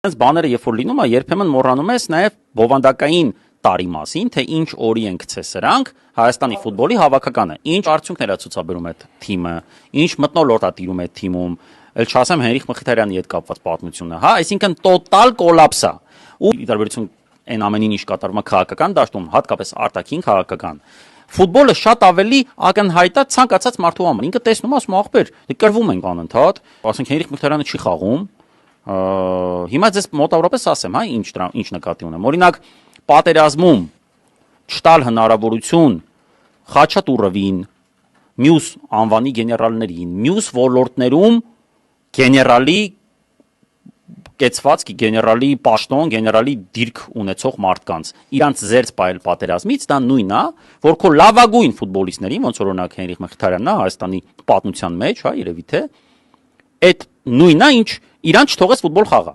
Այս բաները երբ որ լինում է, երբեմն մոռանում ես նաև բովանդակային տարի մասին, թե ինչ օրի են գցել սրանք Հայաստանի ֆուտբոլի հավաքականը, ինչ արդյունքներ է ցուցաբերում այդ թիմը, ինչ մթնոլորտ է տիրում այդ թիմում, ել չասեմ Հենրիխ Մխիթարյանի հետ կապված պատմությունը, հա, այսինքն տոտալ կոլապս է։ Ու ի տարբերություն այն ամենին ինչ կատարվում է քաղաքական դաշտում, հատկապես արտաքին քաղաքական, ֆուտբոլը շատ ավելի ակնհայտ է ցանկացած մարդու համար։ Ինքը տեսնում է, ասում ախպեր, դե կրվում ենք անընդհատ, ասենք Հենրիխ Մխիթարյանը չի խաղում։ Հիմա ձեզ մոտավորապես ասեմ, հա, ինչ նկատի ունեմ։ Օրինակ, պատերազմում չտալ հնարավորություն Խաչատուրովին, մյուս անվանի գեներալներին, մյուս ոլորտներում գեներալի կեցվածքի, գեներալի պաշտոն, գեներալի դիրք ունեցող մարդկանց իրանց զերծ պայել պատերազմից, դա նույնն է, որ քո լավագույն ֆուտբոլիստներին, ոնց որ օրինակ Հենրիխ Մխիթարյանն է Հայաստանի պատմության մեջ, հա, երևի թե այդ նույնն է, ինչ իրանց չթողեց ֆուտբոլ խաղա։